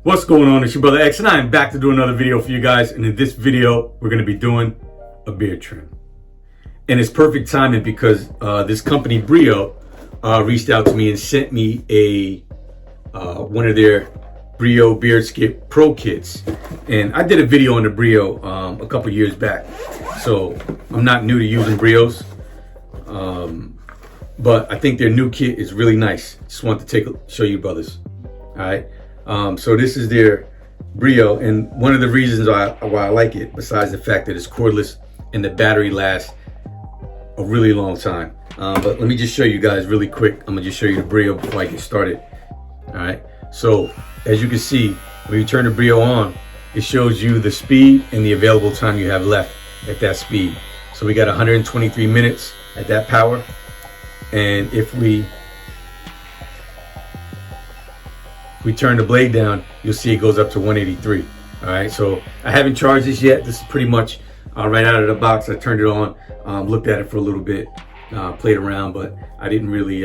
What's going on? It's your brother X, and I am back to do another video for you guys. And in this video, we're going to be doing a beard trim. And it's perfect timing because this company Brio reached out to me and sent me a one of their Brio Beard Skip Pro kits. And I did a video on the Brio a couple years back, so I'm not new to using Brios. But I think their new kit is really nice. Just want to show you brothers. All right. So this is their Brio, and one of the reasons why I like it, besides the fact that it's cordless and the battery lasts a really long time. But let me just show you guys really quick. I'm gonna just show you the Brio before I get started. All right. So as you can see, when you turn the Brio on, it shows you the speed and the available time you have left at that speed. So we got 123 minutes at that power, and if we turn the blade down, you'll see it goes up to 183. All right, so I haven't charged this yet. This is pretty much right out of the box. I turned it on, looked at it for a little bit, played around, but I didn't really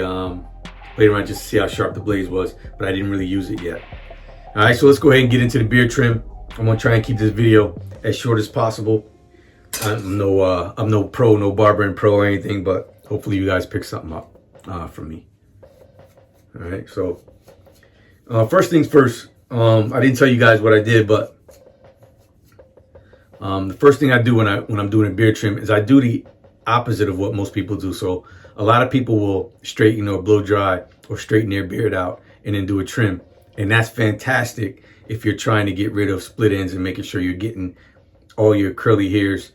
play around just to see how sharp the blade was, but I didn't really use it yet. All right, so let's go ahead and get into the beard trim. I'm gonna try and keep this video as short as possible. I'm no pro, no barbering pro or anything, but hopefully you guys pick something up from me. All right, so first things first, I didn't tell you guys what I did, but the first thing I do when I'm doing a beard trim is I do the opposite of what most people do. So a lot of people will straighten or blow dry or straighten their beard out and then do a trim. And that's fantastic if you're trying to get rid of split ends and making sure you're getting all your curly hairs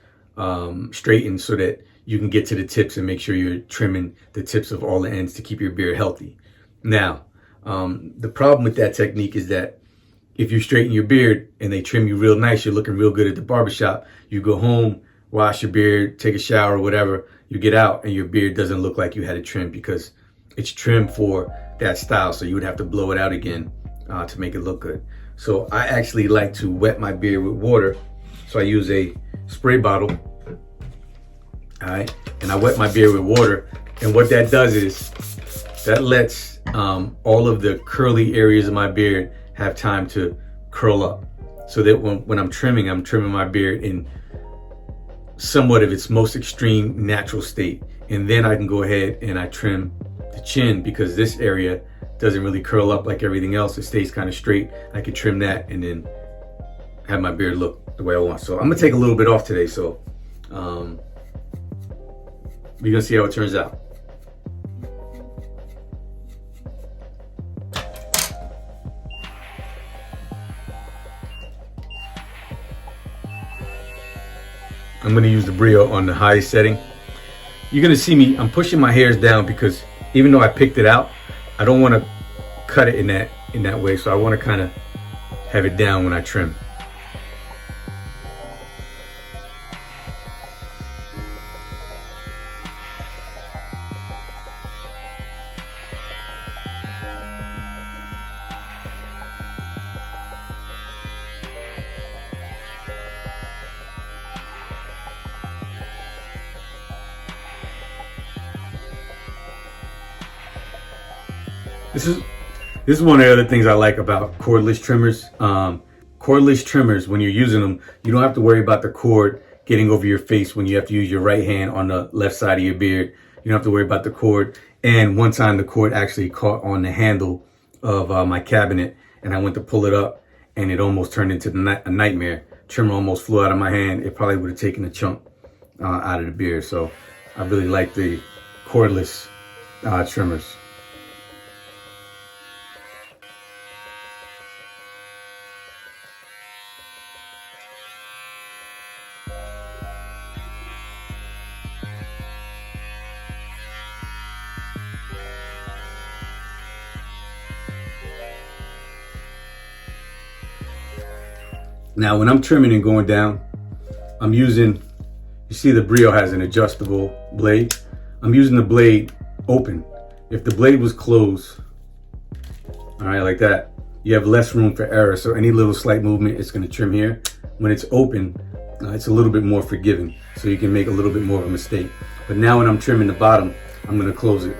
straightened so that you can get to the tips and make sure you're trimming the tips of all the ends to keep your beard healthy. Now, the problem with that technique is that if you straighten your beard and they trim you real nice, you're looking real good at the barbershop, you go home, wash your beard, take a shower or whatever, you get out and your beard doesn't look like you had it trimmed because it's trimmed for that style. So you would have to blow it out again to make it look good. So I actually like to wet my beard with water. So I use a spray bottle, all right, and I wet my beard with water. And what that does is that lets all of the curly areas of my beard have time to curl up, so that when I'm trimming my beard in somewhat of its most extreme natural state. And then I can go ahead and I trim the chin, because this area doesn't really curl up like everything else. It stays kind of straight. I can trim that and then have my beard look the way I want. So I'm gonna take a little bit off today, so we're gonna see how it turns out. I'm gonna use the Brio on the highest setting. You're gonna see me, I'm pushing my hairs down because even though I picked it out, I don't wanna cut it in that way. So I wanna kinda have it down when I trim. This is one of the other things I like about cordless trimmers. Cordless trimmers, when you're using them, you don't have to worry about the cord getting over your face when you have to use your right hand on the left side of your beard. You don't have to worry about the cord. And one time the cord actually caught on the handle of my cabinet, and I went to pull it up and it almost turned into a nightmare. Trimmer almost flew out of my hand. It probably would have taken a chunk out of the beard. So I really like the cordless trimmers. Now, when I'm trimming and going down, I'm using, you see the Brio has an adjustable blade. I'm using the blade open. If the blade was closed, all right, like that, you have less room for error. So any little slight movement, it's gonna trim here. When it's open, it's a little bit more forgiving. So you can make a little bit more of a mistake. But now when I'm trimming the bottom, I'm gonna close it.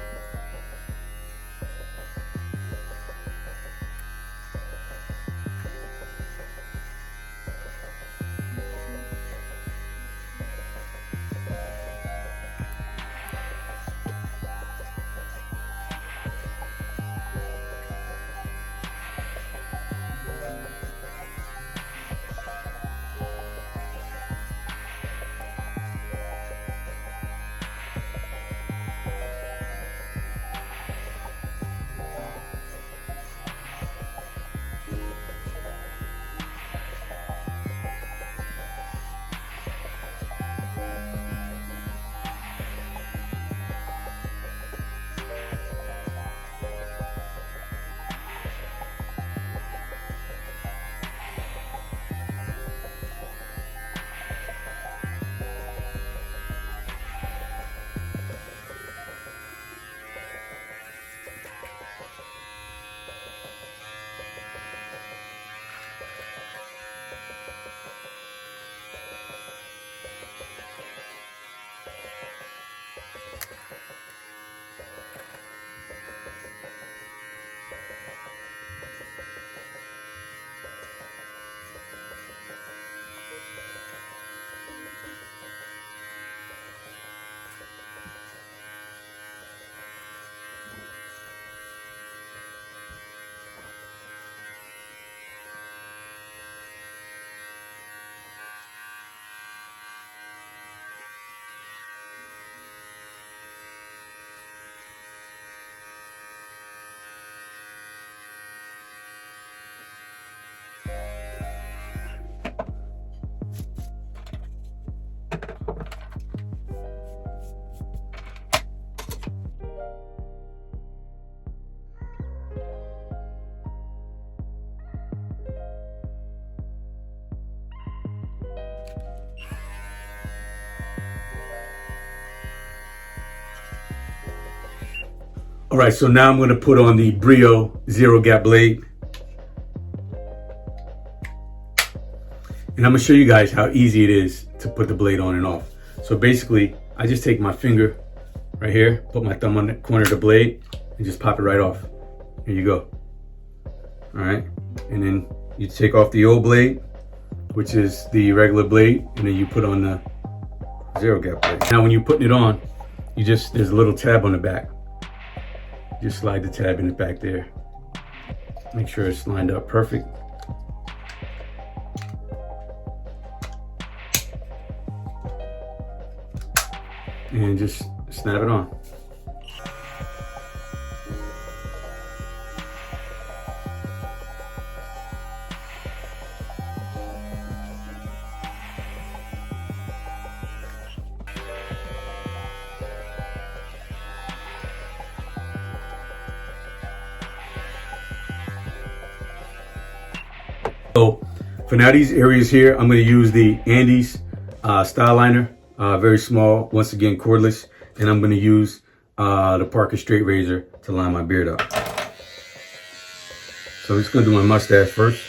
All right, so now I'm going to put on the Brio zero gap blade. And I'm going to show you guys how easy it is to put the blade on and off. So basically, I just take my finger right here, put my thumb on the corner of the blade, and just pop it right off. Here you go. All right, and then you take off the old blade, which is the regular blade, and then you put on the zero gap blade. Now when you're putting it on, there's a little tab on the back. Just slide the tab in the back there. Make sure it's lined up perfect. And just snap it on. So for now, these areas here, I'm going to use the Andes style liner, very small, once again cordless, and I'm going to use the Parker straight razor to line my beard up. So I'm just going to do my mustache first.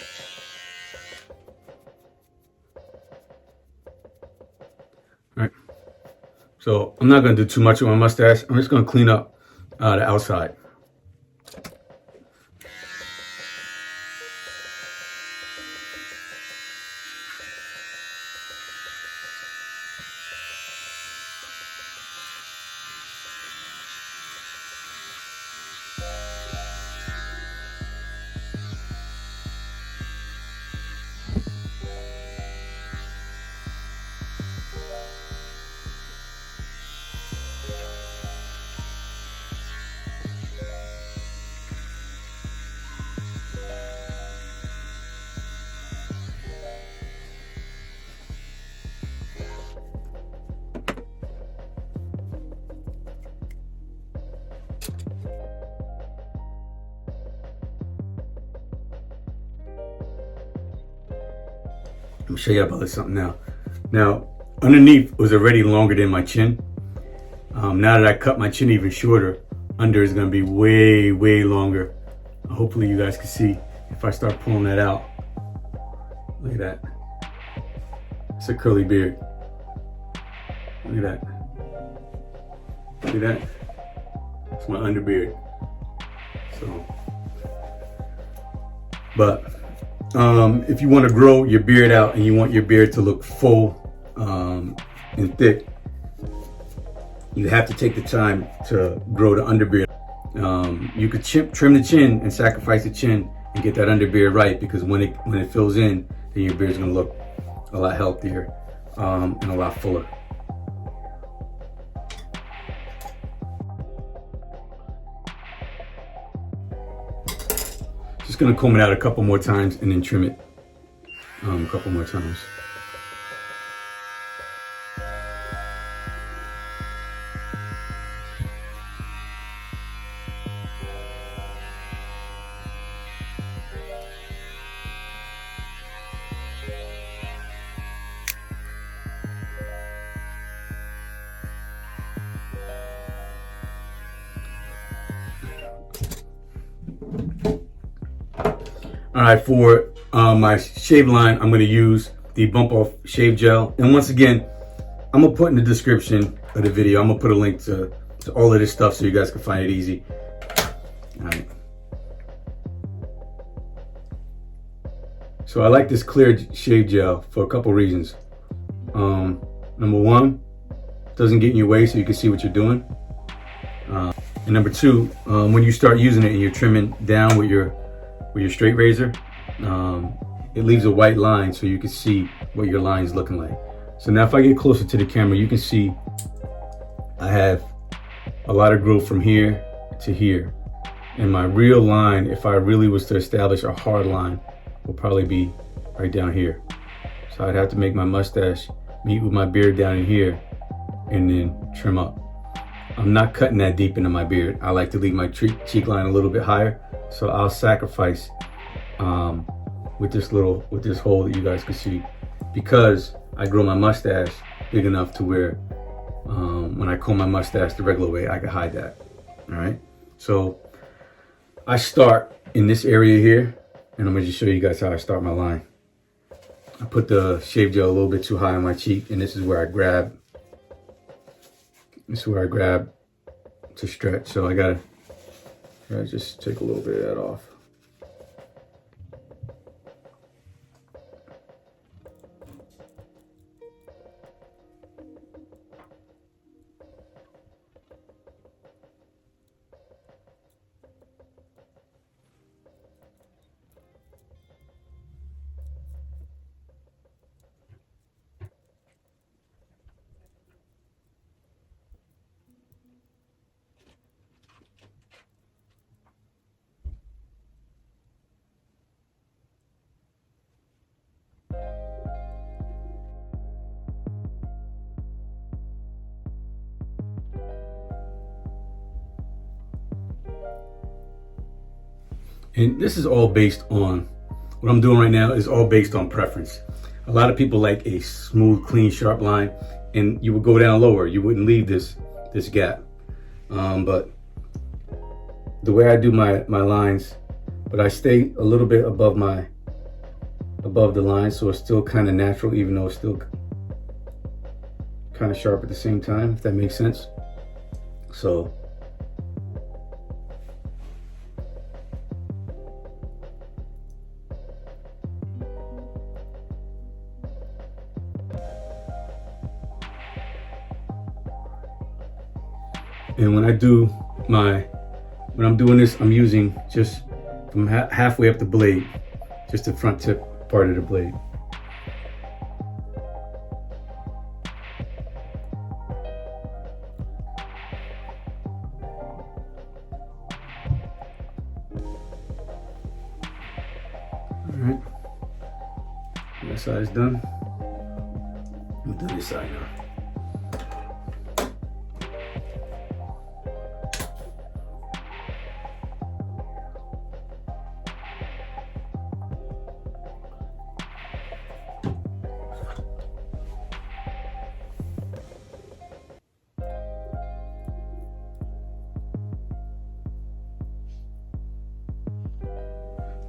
All right. So I'm not going to do too much with my mustache. I'm just going to clean up the outside. Let me show you about something now. Now, underneath was already longer than my chin. Now that I cut my chin even shorter, under is gonna be way, way longer. Hopefully you guys can see if I start pulling that out. Look at that. It's a curly beard. Look at that. Look at that. It's my underbeard. So, but if you want to grow your beard out and you want your beard to look full and thick, you have to take the time to grow the underbeard. You could trim the chin and sacrifice the chin and get that underbeard right, because when it fills in, then your beard's gonna look a lot healthier and a lot fuller. Just gonna comb it out a couple more times and then trim it a couple more times. All right, for my shave line, I'm gonna use the bump off shave gel. And once again, I'm gonna put in the description of the video, I'm gonna put a link to all of this stuff so you guys can find it easy. All right. So I like this clear shave gel for a couple reasons. Number one, it doesn't get in your way so you can see what you're doing. And number two, when you start using it and you're trimming down with your straight razor, it leaves a white line so you can see what your line's looking like. So now if I get closer to the camera, you can see I have a lot of growth from here to here. And my real line, if I really was to establish a hard line, will probably be right down here. So I'd have to make my mustache meet with my beard down in here and then trim up. I'm not cutting that deep into my beard. I like to leave my cheek line a little bit higher. So I'll sacrifice with this hole that you guys can see, because I grow my mustache big enough to where when I comb my mustache the regular way, I can hide that. All right. So I start in this area here, and I'm gonna just show you guys how I start my line. I put the shave gel a little bit too high on my cheek, and this is where I grab. This is where I grab to stretch. So I gotta just take a little bit of that off. And this is all based on, what I'm doing right now is all based on preference. A lot of people like a smooth, clean, sharp line, and you would go down lower. You wouldn't leave this gap. But the way I do my lines, but I stay a little bit above the line, so it's still kind of natural, even though it's still kind of sharp at the same time, if that makes sense. So and when I'm doing this, I'm using just from halfway up the blade, just the front tip part of the blade. All right, that side is done. We'll do this side now.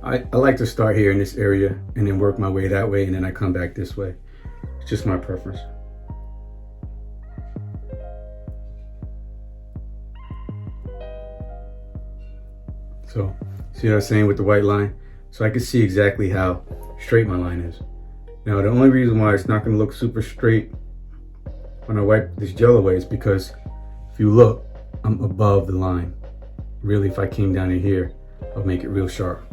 I like to start here in this area and then work my way that way, and then I come back this way. It's just my preference. So, see what I was saying with the white line? So I can see exactly how straight my line is. Now, the only reason why it's not going to look super straight when I wipe this gel away is because if you look, I'm above the line. Really, if I came down in here, I'll make it real sharp.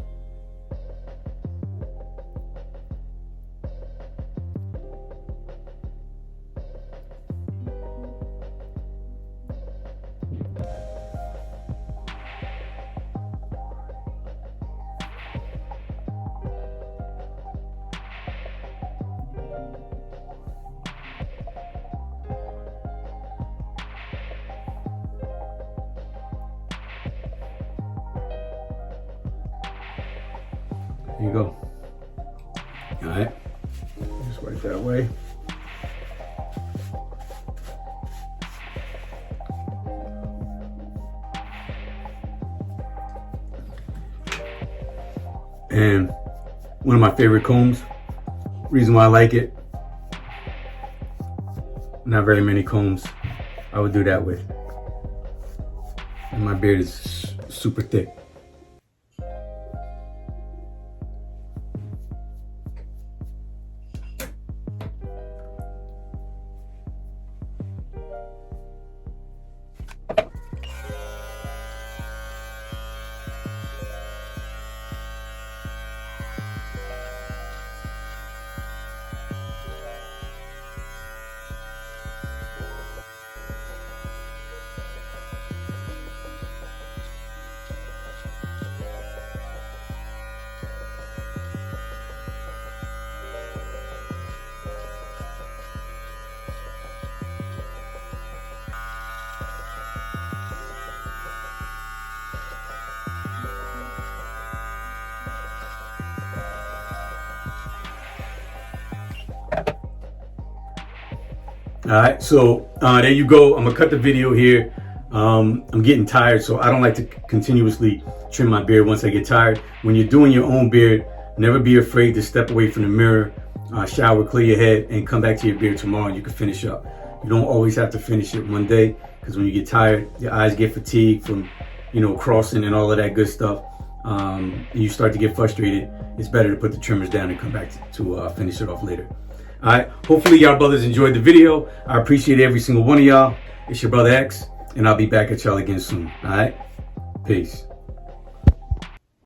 Here you go. All right, just wipe that away. And one of my favorite combs, reason why I like it, not very many combs I would do that with. And my beard is super thick. All right, so there you go. I'm gonna cut the video here. I'm getting tired, so I don't like to continuously trim my beard once I get tired. When you're doing your own beard, never be afraid to step away from the mirror, shower, clear your head, and come back to your beard tomorrow and you can finish up. You don't always have to finish it one day, because when you get tired, your eyes get fatigued from, crossing and all of that good stuff. And you start to get frustrated. It's better to put the trimmers down and come back to finish it off later. All right, hopefully y'all brothers enjoyed the video. I appreciate every single one of y'all. It's your brother X, and I'll be back at y'all again soon. All right, peace.